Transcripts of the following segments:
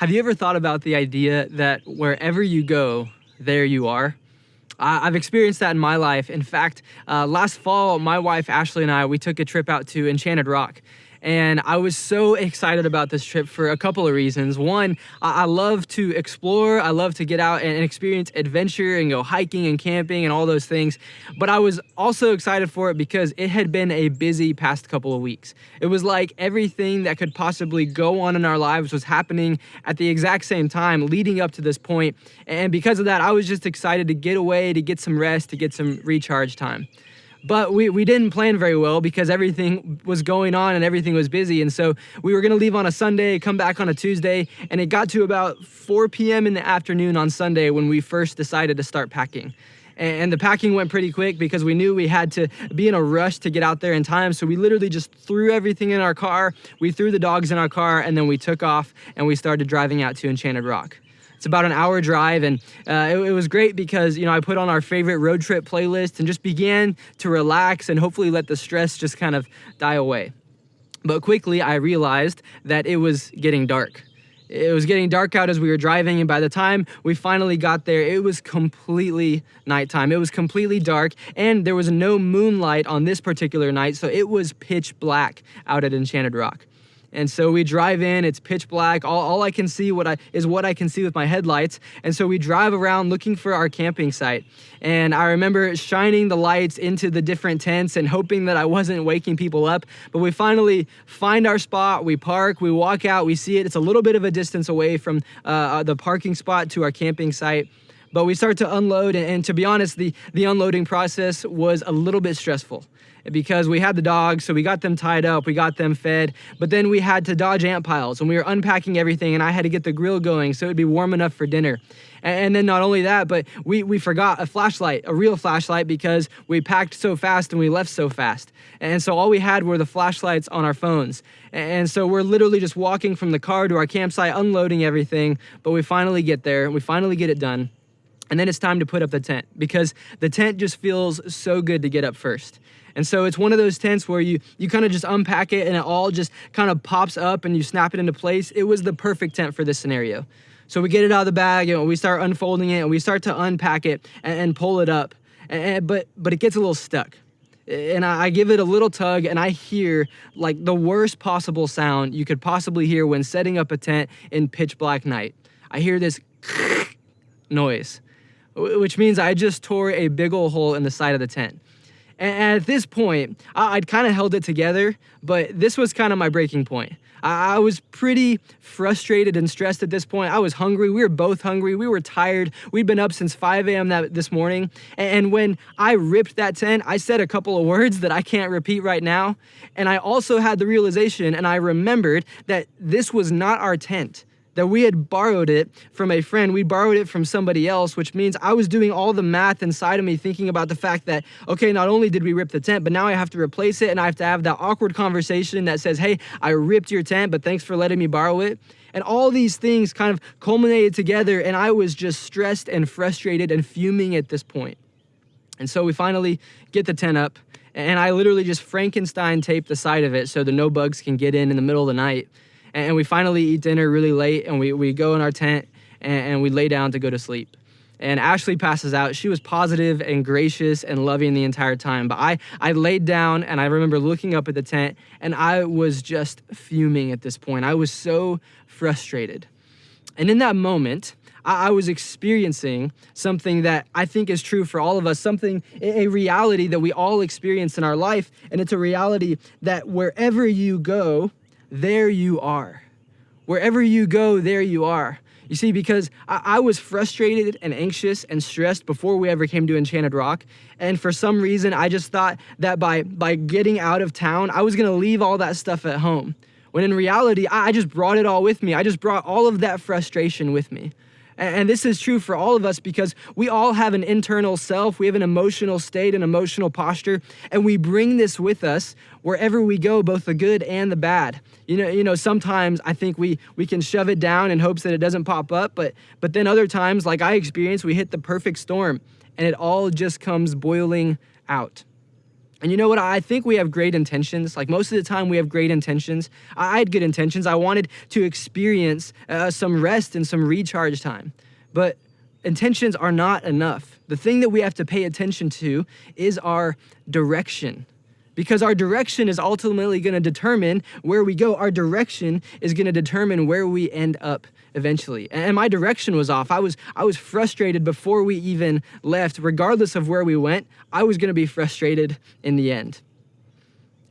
Have you ever thought about the idea that wherever you go, there you are? I've experienced that in my life. In fact, last fall, my wife Ashley and we took a trip out to Enchanted Rock. And I was so excited about this trip for a couple of reasons. One, I love to explore. I love to get out and experience adventure and go hiking and camping and all those things. But I was also excited for it because it had been a busy past couple of weeks. It was like everything that could possibly go on in our lives was happening at the exact same time leading up to this point. And because of that, I was just excited to get away, to get some rest, to get some recharge time. But we didn't plan very well because everything was going on and everything was busy. And so we were going to leave on a Sunday, come back on a Tuesday, and it got to about 4 p.m. in the afternoon on Sunday when we first decided to start packing. And the packing went pretty quick because we knew we had to be in a rush to get out there in time. So we literally just threw everything in our car, we threw the dogs in our car, and then we took off and we started driving out to Enchanted Rock. It's about an hour drive, and it was great because, I put on our favorite road trip playlist and just began to relax and hopefully let the stress just kind of die away. But quickly, I realized that it was getting dark. It was getting dark out as we were driving, and by the time we finally got there, it was completely nighttime. It was completely dark, and there was no moonlight on this particular night, so it was pitch black out at Enchanted Rock. And so we drive in, it's pitch black. All I can see is what I can see with my headlights. And so we drive around looking for our camping site. And I remember shining the lights into the different tents and hoping that I wasn't waking people up. But we finally find our spot, we park, we walk out, we see it. It's a little bit of a distance away from the parking spot to our camping site. But we start to unload, and to be honest, the unloading process was a little bit stressful because we had the dogs, so we got them tied up, we got them fed, but then we had to dodge ant piles, and we were unpacking everything, and I had to get the grill going so it would be warm enough for dinner. And then not only that, but we forgot a flashlight, a real flashlight, because we packed so fast and we left so fast. And so all we had were the flashlights on our phones. And so we're literally just walking from the car to our campsite, unloading everything, but we finally get there, we finally get it done. And then it's time to put up the tent because the tent just feels so good to get up first. And so it's one of those tents where you kind of just unpack it and it all just kind of pops up and you snap it into place. It was the perfect tent for this scenario. So we get it out of the bag and we start unfolding it and we start to unpack it and pull it up. But it gets a little stuck. And I give it a little tug and I hear like the worst possible sound you could possibly hear when setting up a tent in pitch black night. I hear this noise, which means I just tore a big old hole in the side of the tent. And at this point, I'd kind of held it together, but this was kind of my breaking point. I was pretty frustrated and stressed at this point. I was hungry. We were both hungry. We were tired. We'd been up since 5 a.m. this morning. And when I ripped that tent, I said a couple of words that I can't repeat right now. And I also had the realization, and I remembered that this was not our tent, that we had borrowed it from a friend. We borrowed it from somebody else, which means I was doing all the math inside of me thinking about the fact that, okay, not only did we rip the tent, but now I have to replace it and I have to have that awkward conversation that says, hey, I ripped your tent, but thanks for letting me borrow it. And all these things kind of culminated together and I was just stressed and frustrated and fuming at this point. And so we finally get the tent up and I literally just Frankenstein taped the side of it so that no bugs can get in the middle of the night. And we finally eat dinner really late and we go in our tent and we lay down to go to sleep. And Ashley passes out. She was positive and gracious and loving the entire time. But I laid down and I remember looking up at the tent and I was just fuming at this point. I was so frustrated. And in that moment, I was experiencing something that I think is true for all of us, a reality that we all experience in our life. And it's a reality that wherever you go, there you are. Wherever you go, there you are. You see, because I was frustrated and anxious and stressed before we ever came to Enchanted Rock. And for some reason, I just thought that by getting out of town, I was going to leave all that stuff at home. When in reality, I just brought it all with me. I just brought all of that frustration with me. And this is true for all of us because we all have an internal self. We have an emotional state, an emotional posture, and we bring this with us wherever we go, both the good and the bad. Sometimes I think we can shove it down in hopes that it doesn't pop up, but then other times, like I experienced, we hit the perfect storm and it all just comes boiling out. And you know what? I think we have great intentions. Like most of the time, we have great intentions. I had good intentions. I wanted to experience some rest and some recharge time. But intentions are not enough. The thing that we have to pay attention to is our direction. Because our direction is ultimately going to determine where we go. Our direction is going to determine where we end up eventually. And my direction was off. I was frustrated before we even left. Regardless of where we went, I was going to be frustrated in the end.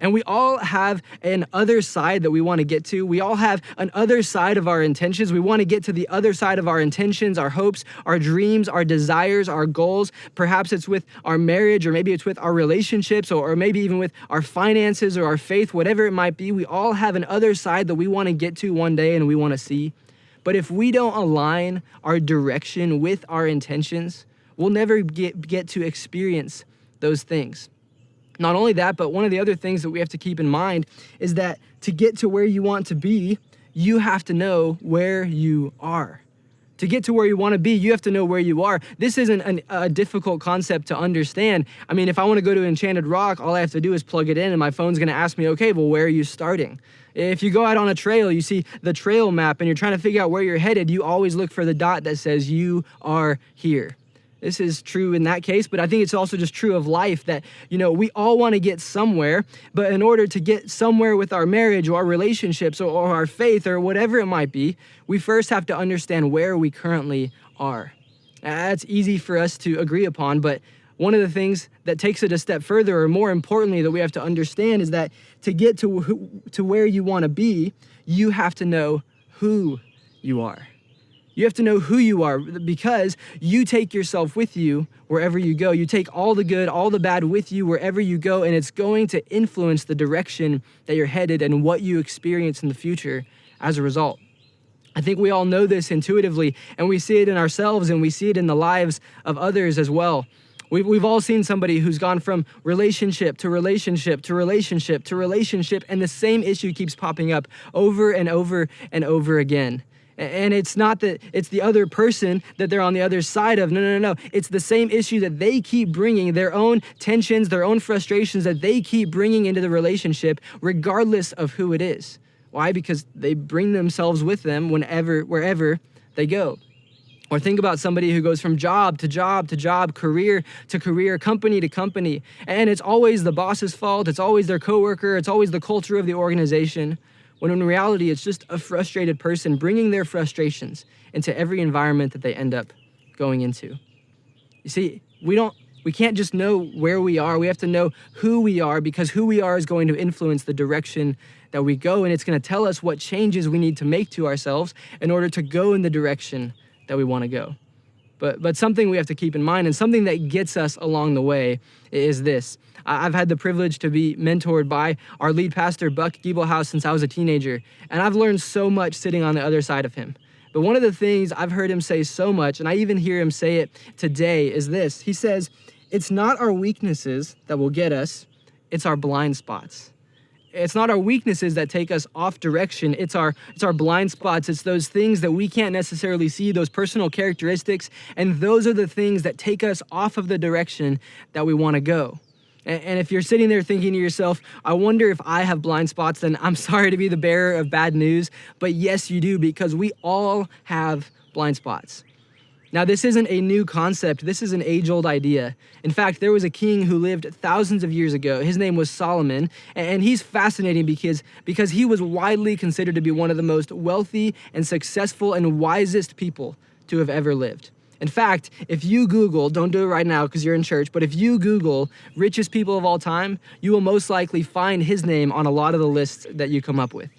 And we all have an other side that we want to get to. We all have an other side of our intentions. We want to get to the other side of our intentions, our hopes, our dreams, our desires, our goals. Perhaps it's with our marriage, or maybe it's with our relationships, or maybe even with our finances or our faith, whatever it might be. We all have an other side that we want to get to one day and we want to see. But if we don't align our direction with our intentions, we'll never get to experience those things. Not only that, but one of the other things that we have to keep in mind is that to get to where you want to be, you have to know where you are. To get to where you want to be, you have to know where you are. This isn't a difficult concept to understand. I mean, if I want to go to Enchanted Rock, all I have to do is plug it in and my phone's going to ask me, okay, well, where are you starting? If you go out on a trail, you see the trail map and you're trying to figure out where you're headed, you always look for the dot that says you are here. This is true in that case, but I think it's also just true of life that, we all want to get somewhere, but in order to get somewhere with our marriage or our relationships or our faith or whatever it might be, we first have to understand where we currently are. That's easy for us to agree upon, but one of the things that takes it a step further, or more importantly, that we have to understand is that to get to where you want to be, you have to know who you are. You have to know who you are, because you take yourself with you wherever you go. You take all the good, all the bad with you wherever you go, and it's going to influence the direction that you're headed and what you experience in the future as a result. I think we all know this intuitively, and we see it in ourselves and we see it in the lives of others as well. We've all seen somebody who's gone from relationship to relationship to relationship to relationship, and the same issue keeps popping up over and over and over again. And it's not that it's the other person that they're on the other side of. No. It's the same issue that they keep bringing, their own tensions, their own frustrations that they keep bringing into the relationship, regardless of who it is. Why? Because they bring themselves with them wherever they go. Or think about somebody who goes from job to job to job, career to career, company to company. And it's always the boss's fault. It's always their coworker. It's always the culture of the organization. When in reality, it's just a frustrated person bringing their frustrations into every environment that they end up going into. You see, we can't just know where we are. We have to know who we are, because who we are is going to influence the direction that we go, and it's going to tell us what changes we need to make to ourselves in order to go in the direction that we want to go. But something we have to keep in mind, and something that gets us along the way, is this. I've had the privilege to be mentored by our lead pastor, Buck Giebelhaus, since I was a teenager, and I've learned so much sitting on the other side of him. But one of the things I've heard him say so much, and I even hear him say it today, is this. He says, it's not our weaknesses that will get us, it's our blind spots. It's not our weaknesses that take us off direction. It's our blind spots. It's those things that we can't necessarily see, those personal characteristics, and those are the things that take us off of the direction that we want to go. And if you're sitting there thinking to yourself, I wonder if I have blind spots, then I'm sorry to be the bearer of bad news, but yes, you do, because we all have blind spots. Now, this isn't a new concept. This is an age-old idea. In fact, there was a king who lived thousands of years ago. His name was Solomon, and he's fascinating because he was widely considered to be one of the most wealthy and successful and wisest people to have ever lived. In fact, if you Google, don't do it right now because you're in church, but if you Google richest people of all time, you will most likely find his name on a lot of the lists that you come up with.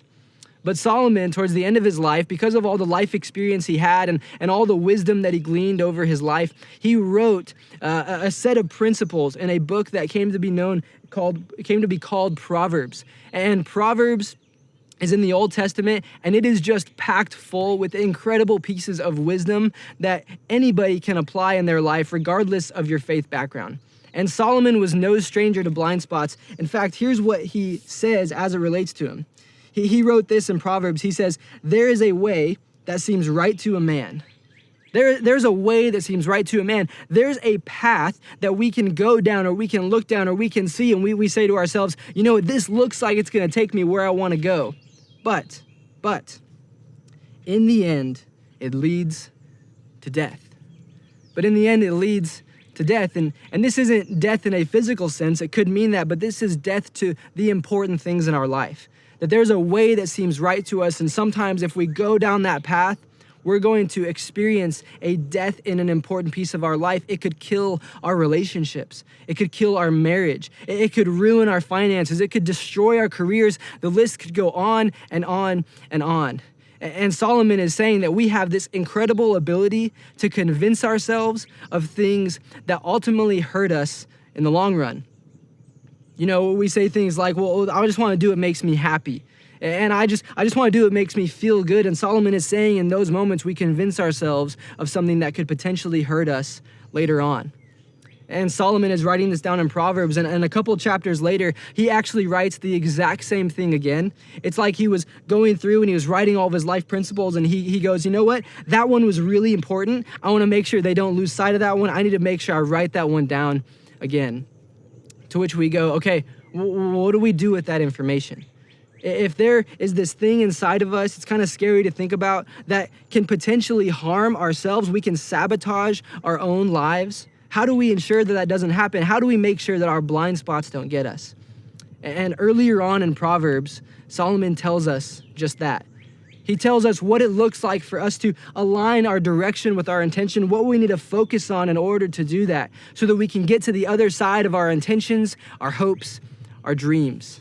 But Solomon, towards the end of his life, because of all the life experience he had and all the wisdom that he gleaned over his life, he wrote a set of principles in a book that came to be called Proverbs. And Proverbs is in the Old Testament, and it is just packed full with incredible pieces of wisdom that anybody can apply in their life, regardless of your faith background. And Solomon was no stranger to blind spots. In fact, here's what he says as it relates to him. He wrote this in Proverbs. He says, there is a way that seems right to a man, There's a way that seems right to a man. There's a path that we can go down or we can look down or we can see, and we say to ourselves, this looks like it's going to take me where I want to go. But in the end, it leads to death. But in the end, it leads to death. And this isn't death in a physical sense. It could mean that, but this is death to the important things in our life. That there's a way that seems right to us, and sometimes if we go down that path, we're going to experience a death in an important piece of our life. It could kill our relationships. It could kill our marriage. It could ruin our finances. It could destroy our careers. The list could go on and on and on. And Solomon is saying that we have this incredible ability to convince ourselves of things that ultimately hurt us in the long run. We say things like, well, I just want to do what makes me happy. And I just want to do what makes me feel good. And Solomon is saying in those moments, we convince ourselves of something that could potentially hurt us later on. And Solomon is writing this down in Proverbs. And a couple chapters later, he actually writes the exact same thing again. It's like he was going through and he was writing all of his life principles. And he goes, you know what? That one was really important. I want to make sure they don't lose sight of that one. I need to make sure I write that one down again. To which we go, okay, what do we do with that information? If there is this thing inside of us, it's kind of scary to think about, that can potentially harm ourselves. We can sabotage our own lives. How do we ensure that doesn't happen? How do we make sure that our blind spots don't get us? And earlier on in Proverbs, Solomon tells us just that. He tells us what it looks like for us to align our direction with our intention, what we need to focus on in order to do that, so that we can get to the other side of our intentions, our hopes, our dreams.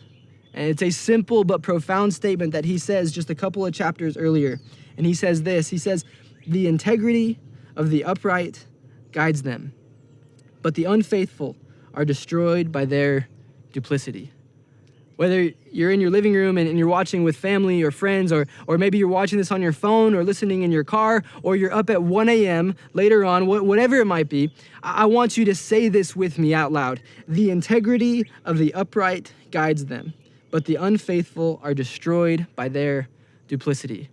And it's a simple but profound statement that he says just a couple of chapters earlier. And he says this, he says, the integrity of the upright guides them, but the unfaithful are destroyed by their duplicity. Whether you're in your living room and you're watching with family or friends, or maybe you're watching this on your phone or listening in your car, or you're up at 1 a.m. later on, whatever it might be, I want you to say this with me out loud. The integrity of the upright guides them, but the unfaithful are destroyed by their duplicity.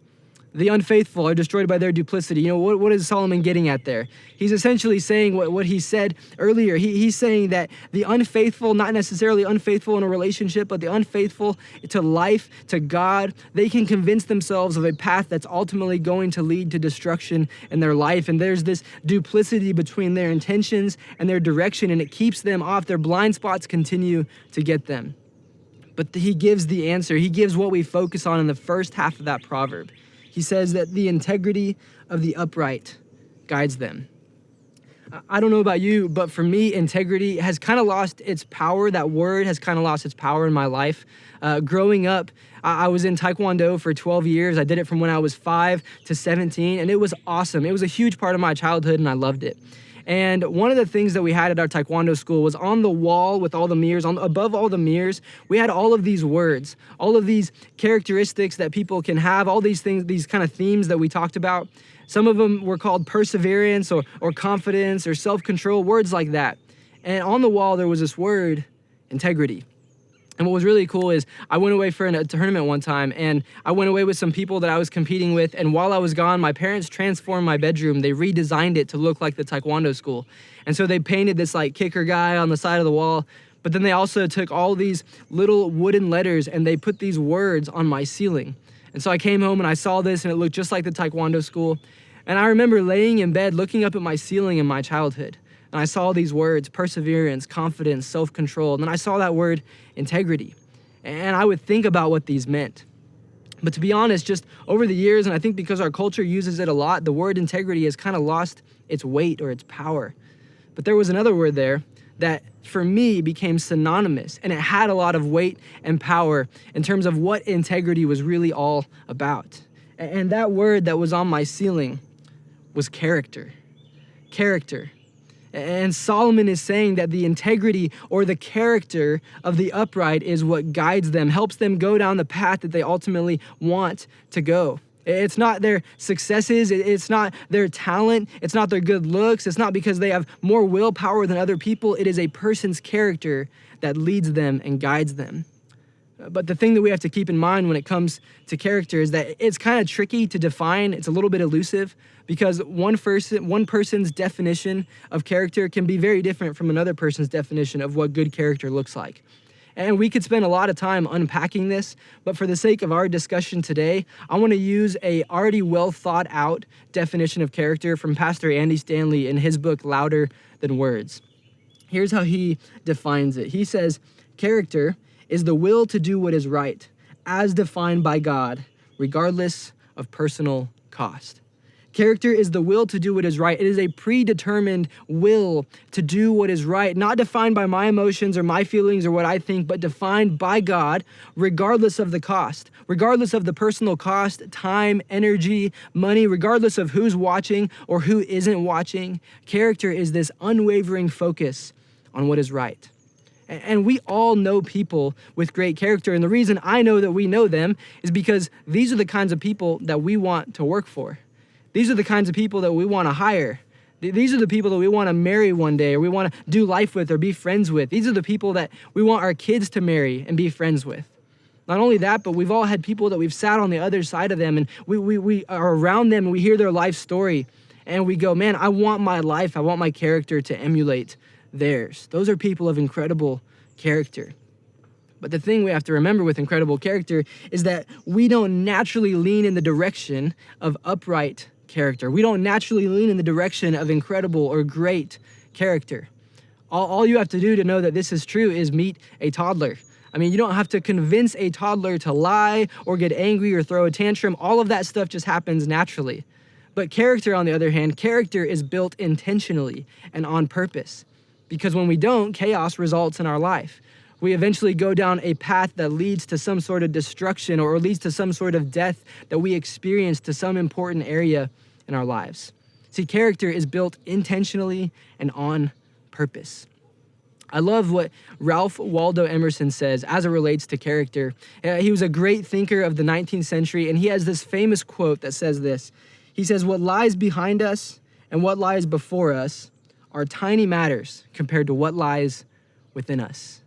The unfaithful are destroyed by their duplicity. What is Solomon getting at there? He's essentially saying what he said earlier. He's saying that the unfaithful, not necessarily unfaithful in a relationship, but the unfaithful to life, to God, they can convince themselves of a path that's ultimately going to lead to destruction in their life. And there's this duplicity between their intentions and their direction, and it keeps them off. Their blind spots continue to get them. But he gives the answer. He gives what we focus on in the first half of that proverb. He says that the integrity of the upright guides them. I don't know about you, but for me, integrity has kind of lost its power. That word has kind of lost its power in my life. Growing up, I was in Taekwondo for 12 years. I did it from when I was 5 to 17, and it was awesome. It was a huge part of my childhood, and I loved it. And one of the things that we had at our Taekwondo school was on the wall with all the mirrors, above all the mirrors, we had all of these words, all of these characteristics that people can have, all these things, these kind of themes that we talked about. Some of them were called perseverance or confidence or self-control, words like that. And on the wall, there was this word, integrity. And what was really cool is I went away for a tournament one time, and I went away with some people that I was competing with, and while I was gone, my parents transformed my bedroom. They redesigned it to look like the Taekwondo school. And so they painted this like kicker guy on the side of the wall, but then they also took all these little wooden letters and they put these words on my ceiling. And so I came home and I saw this, and it looked just like the Taekwondo school. And I remember laying in bed looking up at my ceiling in my childhood. And I saw these words, perseverance, confidence, self-control. And then I saw that word, integrity. And I would think about what these meant. But to be honest, just over the years, and I think because our culture uses it a lot, the word integrity has kind of lost its weight or its power. But there was another word there that for me became synonymous, and it had a lot of weight and power in terms of what integrity was really all about. And that word that was on my ceiling was character. Character. And Solomon is saying that the integrity or the character of the upright is what guides them, helps them go down the path that they ultimately want to go. It's not their successes, it's not their talent, it's not their good looks, it's not because they have more willpower than other people. It is a person's character that leads them and guides them. But the thing that we have to keep in mind when it comes to character is that it's kind of tricky to define. It's a little bit elusive because one person's definition of character can be very different from another person's definition of what good character looks like. And we could spend a lot of time unpacking this, but for the sake of our discussion today, I want to use a already well thought out definition of character from Pastor Andy Stanley in his book, Louder Than Words. Here's how he defines it. He says, character is the will to do what is right, as defined by God, regardless of personal cost. Character is the will to do what is right. It is a predetermined will to do what is right, not defined by my emotions or my feelings or what I think, but defined by God, regardless of the cost, regardless of the personal cost, time, energy, money, regardless of who's watching or who isn't watching. Character is this unwavering focus on what is right. And we all know people with great character. And the reason I know that we know them is because these are the kinds of people that we want to work for. These are the kinds of people that we want to hire. These are the people that we want to marry one day, or we want to do life with or be friends with. These are the people that we want our kids to marry and be friends with. Not only that, but we've all had people that we've sat on the other side of them and we are around them and we hear their life story and we go, man, I want my life, I want my character to emulate theirs. Those are people of incredible character. But the thing we have to remember with incredible character is that we don't naturally lean in the direction of upright character. We don't naturally lean in the direction of incredible or great character. All you have to do to know that this is true is meet a toddler. I mean, you don't have to convince a toddler to lie or get angry or throw a tantrum. All of that stuff just happens naturally. But character, on the other hand, character is built intentionally and on purpose. Because when we don't, chaos results in our life. We eventually go down a path that leads to some sort of destruction or leads to some sort of death that we experience to some important area in our lives. See, character is built intentionally and on purpose. I love what Ralph Waldo Emerson says as it relates to character. He was a great thinker of the 19th century, and he has this famous quote that says this. He says, "What lies behind us and what lies before us are tiny matters compared to what lies within us."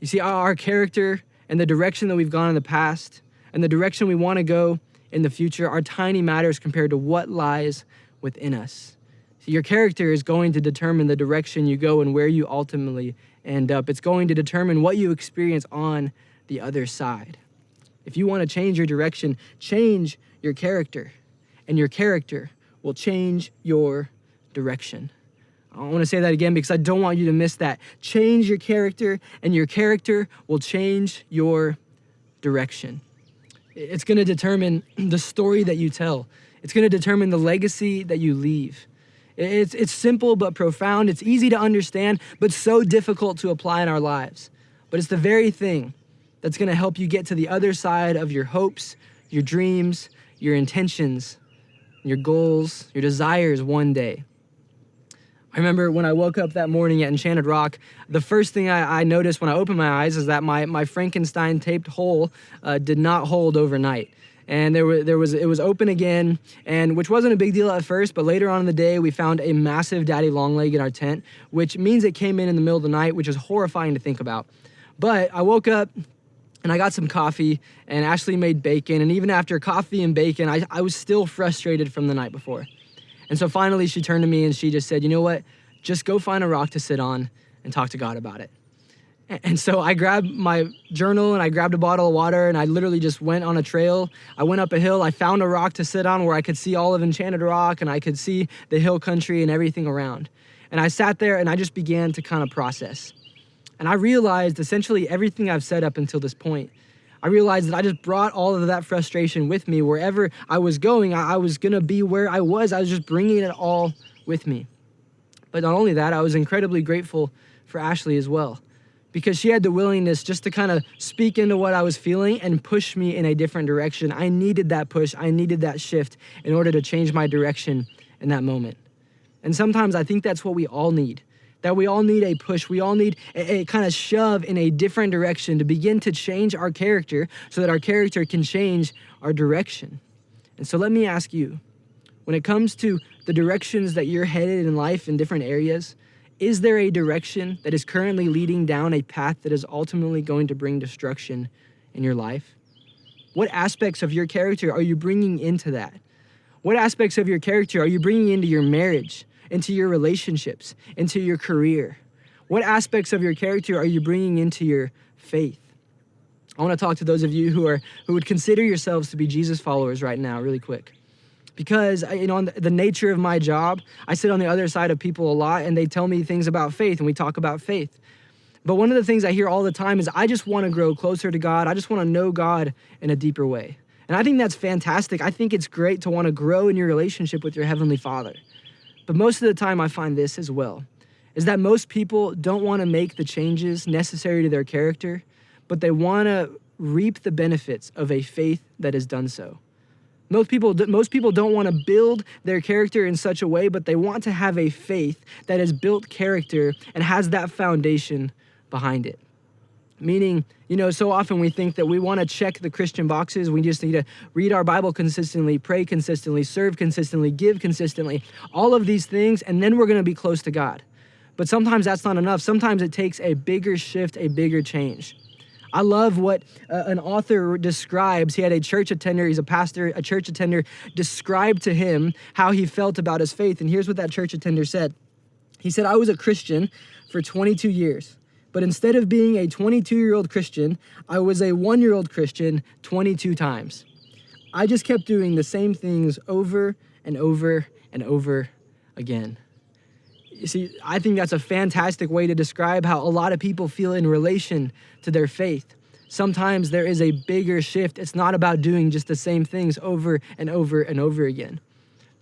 You see, our character and the direction that we've gone in the past and the direction we want to go in the future are tiny matters compared to what lies within us. See, your character is going to determine the direction you go and where you ultimately end up. It's going to determine what you experience on the other side. If you want to change your direction, change your character, and your character will change your direction. I want to say that again because I don't want you to miss that. Change your character, and your character will change your direction. It's going to determine the story that you tell. It's going to determine the legacy that you leave. It's simple but profound. It's easy to understand, but so difficult to apply in our lives. But it's the very thing that's going to help you get to the other side of your hopes, your dreams, your intentions, your goals, your desires one day. I remember when I woke up that morning at Enchanted Rock, the first thing I noticed when I opened my eyes is that my Frankenstein taped hole did not hold overnight. And it was open again, and which wasn't a big deal at first, but later on in the day, we found a massive daddy longleg in our tent, which means it came in the middle of the night, which is horrifying to think about. But I woke up and I got some coffee, and Ashley made bacon, and even after coffee and bacon, I was still frustrated from the night before. And so finally she turned to me and she just said, you know what, just go find a rock to sit on and talk to God about it. And so I grabbed my journal and I grabbed a bottle of water and I literally just went on a trail. I went up a hill, I found a rock to sit on where I could see all of Enchanted Rock and I could see the hill country and everything around. And I sat there and I just began to kind of process. And I realized essentially everything I've said up until this point. I realized that I just brought all of that frustration with me. Wherever I was going, I was going to be where I was. I was just bringing it all with me. But not only that, I was incredibly grateful for Ashley as well, because she had the willingness just to kind of speak into what I was feeling and push me in a different direction. I needed that push. I needed that shift in order to change my direction in that moment. And sometimes I think that's what we all need. That we all need a push. We all need a kind of shove in a different direction to begin to change our character so that our character can change our direction. And so let me ask you, when it comes to the directions that you're headed in life in different areas, is there a direction that is currently leading down a path that is ultimately going to bring destruction in your life? What aspects of your character are you bringing into that? What aspects of your character are you bringing into your marriage, into your relationships, into your career? What aspects of your character are you bringing into your faith? I want to talk to those of you who would consider yourselves to be Jesus followers right now, really quick. Because, on the nature of my job, I sit on the other side of people a lot, and they tell me things about faith, and we talk about faith. But one of the things I hear all the time is, I just want to grow closer to God. I just want to know God in a deeper way. And I think that's fantastic. I think it's great to want to grow in your relationship with your Heavenly Father. But most of the time I find this as well, is that most people don't want to make the changes necessary to their character, but they want to reap the benefits of a faith that has done so. Most people don't want to build their character in such a way, but they want to have a faith that has built character and has that foundation behind it. Meaning, so often we think that we want to check the Christian boxes. We just need to read our Bible consistently, pray consistently, serve consistently, give consistently, all of these things, and then we're going to be close to God. But sometimes that's not enough. Sometimes it takes a bigger shift, a bigger change. I love what an author describes. He had a church attender, he's a pastor, a church attender described to him how he felt about his faith. And here's what that church attender said. He said, "I was a Christian for 22 years. But instead of being a 22-year-old Christian, I was a 1-year-old Christian 22 times. I just kept doing the same things over and over and over again." You see, I think that's a fantastic way to describe how a lot of people feel in relation to their faith. Sometimes there is a bigger shift. It's not about doing just the same things over and over and over again.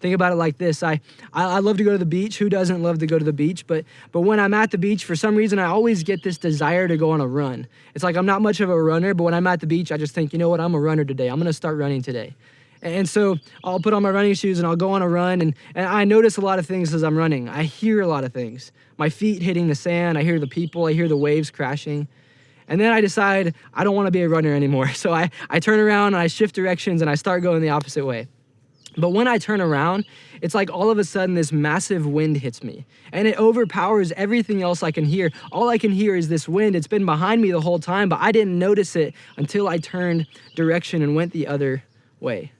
Think about it like this. I love to go to the beach. Who doesn't love to go to the beach? But when I'm at the beach, for some reason, I always get this desire to go on a run. It's like I'm not much of a runner, but when I'm at the beach, I just think, you know what? I'm a runner today. I'm going to start running today. And so I'll put on my running shoes and I'll go on a run. And I notice a lot of things as I'm running. I hear a lot of things. My feet hitting the sand. I hear the people. I hear the waves crashing. And then I decide I don't want to be a runner anymore. So I turn around and I shift directions and I start going the opposite way. But when I turn around, it's like all of a sudden this massive wind hits me and it overpowers everything else I can hear. All I can hear is this wind. It's been behind me the whole time, but I didn't notice it until I turned direction and went the other way.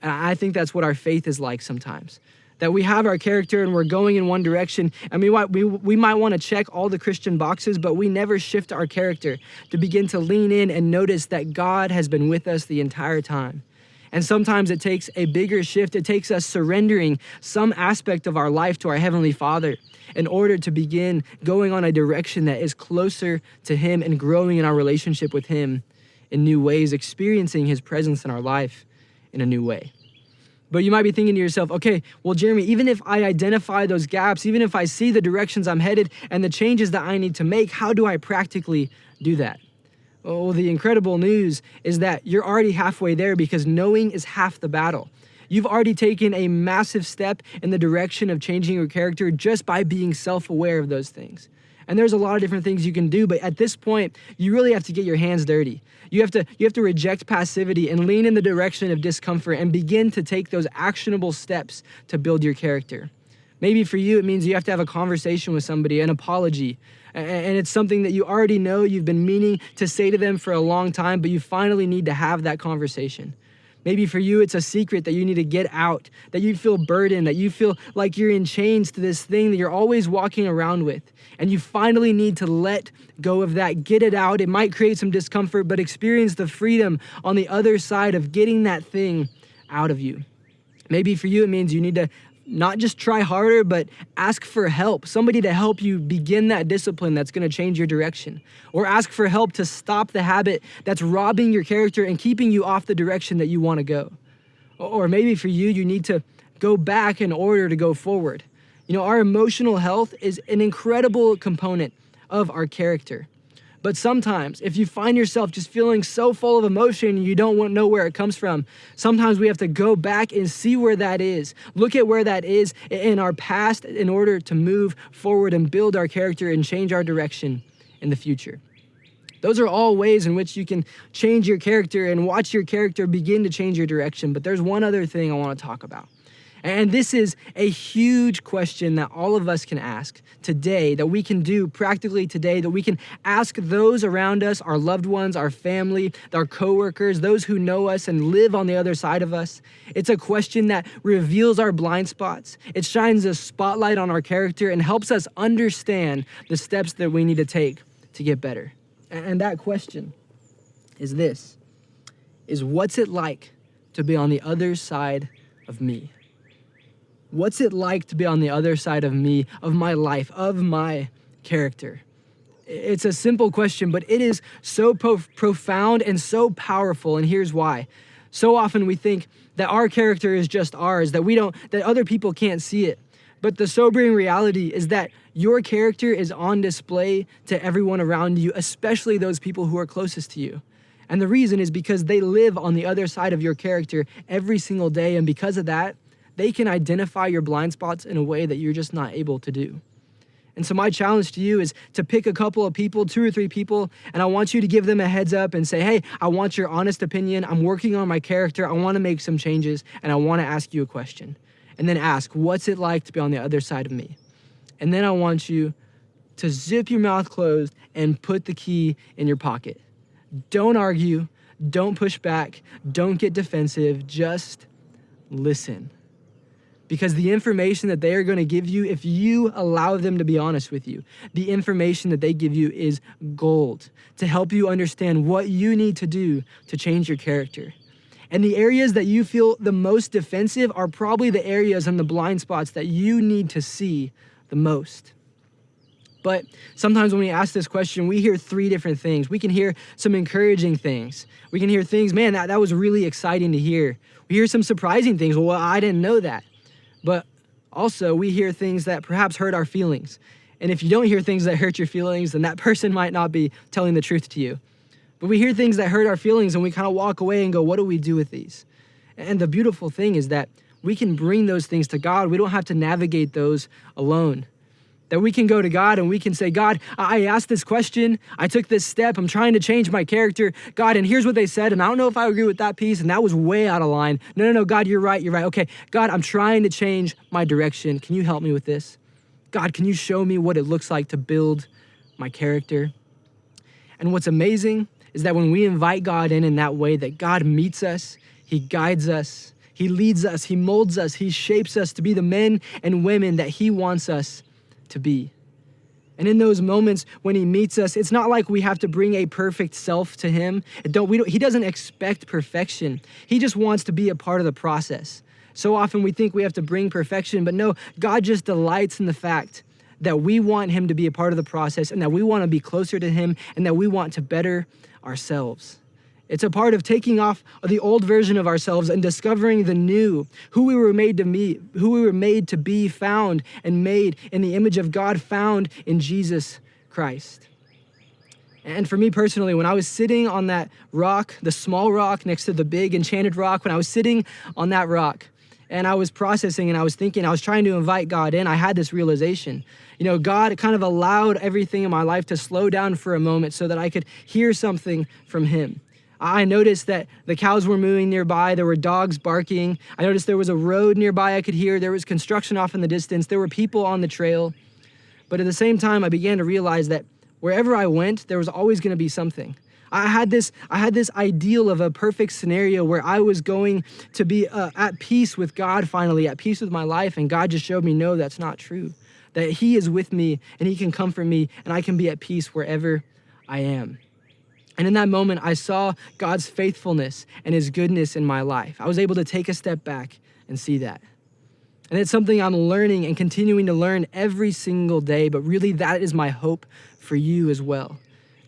And I think that's what our faith is like sometimes. That we have our character and we're going in one direction, and we might want to check all the Christian boxes, but we never shift our character to begin to lean in and notice that God has been with us the entire time. And sometimes it takes a bigger shift. It takes us surrendering some aspect of our life to our Heavenly Father in order to begin going on a direction that is closer to Him and growing in our relationship with Him in new ways, experiencing His presence in our life in a new way. But you might be thinking to yourself, okay, well, Jeremy, even if I identify those gaps, even if I see the directions I'm headed and the changes that I need to make, how do I practically do that? Well, the incredible news is that you're already halfway there, because knowing is half the battle. You've already taken a massive step in the direction of changing your character just by being self-aware of those things. And there's a lot of different things you can do, but at this point, you really have to get your hands dirty. You have to reject passivity and lean in the direction of discomfort and begin to take those actionable steps to build your character. Maybe for you, it means you have to have a conversation with somebody, an apology. And it's something that you already know you've been meaning to say to them for a long time, but you finally need to have that conversation. Maybe for you, it's a secret that you need to get out, that you feel burdened, that you feel like you're in chains to this thing that you're always walking around with. And you finally need to let go of that, get it out. It might create some discomfort, but experience the freedom on the other side of getting that thing out of you. Maybe for you, it means you need to not just try harder, but ask for help, somebody to help you begin that discipline that's going to change your direction. Or ask for help to stop the habit that's robbing your character and keeping you off the direction that you want to go. Or maybe for you, you need to go back in order to go forward. You know, our emotional health is an incredible component of our character. But sometimes, if you find yourself just feeling so full of emotion and you don't know where it comes from, sometimes we have to go back and see where that is. Look at where that is in our past in order to move forward and build our character and change our direction in the future. Those are all ways in which you can change your character and watch your character begin to change your direction. But there's one other thing I want to talk about. And this is a huge question that all of us can ask today, that we can do practically today, that we can ask those around us, our loved ones, our family, our coworkers, those who know us and live on the other side of us. It's a question that reveals our blind spots. It shines a spotlight on our character and helps us understand the steps that we need to take to get better. And that question is this, is what's it like to be on the other side of me? What's it like to be on the other side of me, of my life, of my character? It's a simple question, but it is so profound and so powerful, and here's why. So often we think that our character is just ours, that other people can't see it. But the sobering reality is that your character is on display to everyone around you, especially those people who are closest to you. And the reason is because they live on the other side of your character every single day, and because of that, they can identify your blind spots in a way that you're just not able to do. And so my challenge to you is to pick a couple of people, 2 or 3 people, and I want you to give them a heads up and say, hey, I want your honest opinion. I'm working on my character. I want to make some changes, and I want to ask you a question. And then ask, what's it like to be on the other side of me? And then I want you to zip your mouth closed and put the key in your pocket. Don't argue. Don't push back. Don't get defensive. Just listen. Because the information that they are going to give you, if you allow them to be honest with you, the information that they give you is gold to help you understand what you need to do to change your character. And the areas that you feel the most defensive are probably the areas and the blind spots that you need to see the most. But sometimes when we ask this question, we hear 3 different things. We can hear some encouraging things. We can hear things, man, that was really exciting to hear. We hear some surprising things. Well, I didn't know that. But also we hear things that perhaps hurt our feelings. And if you don't hear things that hurt your feelings, then that person might not be telling the truth to you. But we hear things that hurt our feelings and we kind of walk away and go, what do we do with these? And the beautiful thing is that we can bring those things to God. We don't have to navigate those alone. That we can go to God and we can say, God, I asked this question. I took this step. I'm trying to change my character. God, and here's what they said. And I don't know if I agree with that piece. And that was way out of line. No, God, you're right. You're right. Okay, God, I'm trying to change my direction. Can you help me with this? God, can you show me what it looks like to build my character? And what's amazing is that when we invite God in that way, that God meets us, he guides us, he leads us, he molds us, he shapes us to be the men and women that he wants us to be. And in those moments when he meets us, it's not like we have to bring a perfect self to him. He doesn't expect perfection. He just wants to be a part of the process. So often we think we have to bring perfection, but no, God just delights in the fact that we want him to be a part of the process and that we want to be closer to him and that we want to better ourselves. It's a part of taking off the old version of ourselves and discovering the new, who we were made to be, found and made in the image of God, found in Jesus Christ. And for me personally, when I was sitting on that rock, the small rock next to the big enchanted rock, when I was sitting on that rock and I was processing and I was thinking, I was trying to invite God in, I had this realization. God kind of allowed everything in my life to slow down for a moment so that I could hear something from him. I noticed that the cows were mooing nearby. There were dogs barking. I noticed there was a road nearby I could hear. There was construction off in the distance. There were people on the trail. But at the same time, I began to realize that wherever I went, there was always going to be something. I had this ideal of a perfect scenario where I was going to be at peace with God finally, at peace with my life. And God just showed me, no, that's not true. That he is with me and he can comfort me and I can be at peace wherever I am. And in that moment, I saw God's faithfulness and his goodness in my life. I was able to take a step back and see that. And it's something I'm learning and continuing to learn every single day, but really that is my hope for you as well.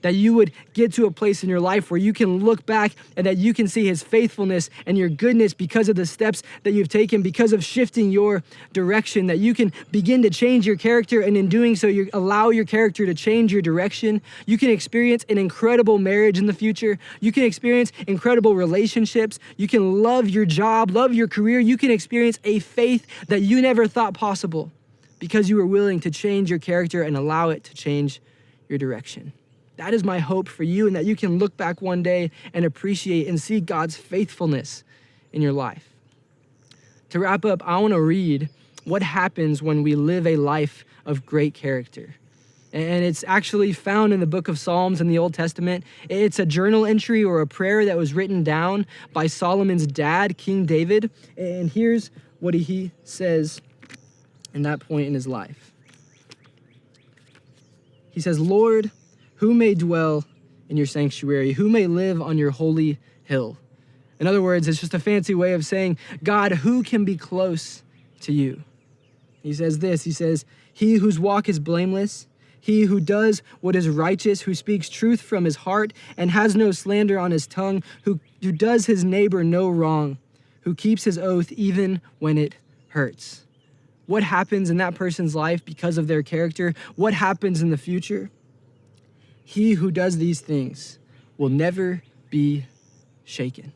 That you would get to a place in your life where you can look back and that you can see his faithfulness and your goodness because of the steps that you've taken, because of shifting your direction, that you can begin to change your character, and in doing so, you allow your character to change your direction. You can experience an incredible marriage in the future. You can experience incredible relationships. You can love your job, love your career. You can experience a faith that you never thought possible because you were willing to change your character and allow it to change your direction. That is my hope for you, and that you can look back one day and appreciate and see God's faithfulness in your life. To wrap up, I want to read what happens when we live a life of great character. And it's actually found in the book of Psalms in the Old Testament. It's a journal entry or a prayer that was written down by Solomon's dad, King David. And here's what he says in that point in his life. He says, "Lord, who may dwell in your sanctuary? Who may live on your holy hill?" In other words, it's just a fancy way of saying, God, who can be close to you? He says this, he says, "He whose walk is blameless, he who does what is righteous, who speaks truth from his heart and has no slander on his tongue, who does his neighbor no wrong, who keeps his oath even when it hurts." What happens in that person's life because of their character? What happens in the future? He who does these things will never be shaken.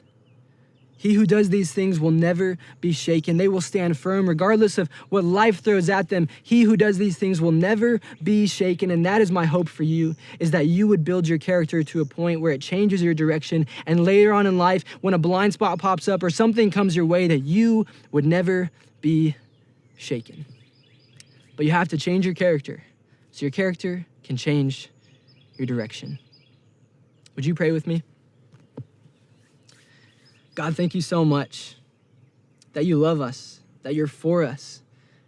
He who does these things will never be shaken. They will stand firm regardless of what life throws at them. He who does these things will never be shaken. And that is my hope for you, is that you would build your character to a point where it changes your direction. And later on in life, when a blind spot pops up or something comes your way, that you would never be shaken. But you have to change your character so your character can change your direction. Would you pray with me? God, thank you so much that you love us, that you're for us.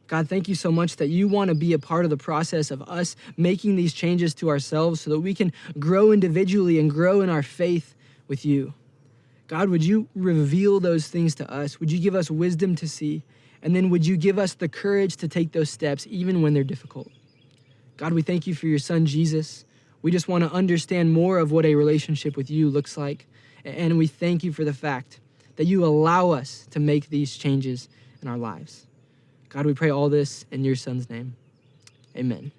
God, thank you so much that you want to be a part of the process of us making these changes to ourselves so that we can grow individually and grow in our faith with you. God, would you reveal those things to us? Would you give us wisdom to see? And then would you give us the courage to take those steps even when they're difficult? God, we thank you for your son, Jesus. We just want to understand more of what a relationship with you looks like. And we thank you for the fact that you allow us to make these changes in our lives. God, we pray all this in your son's name. Amen.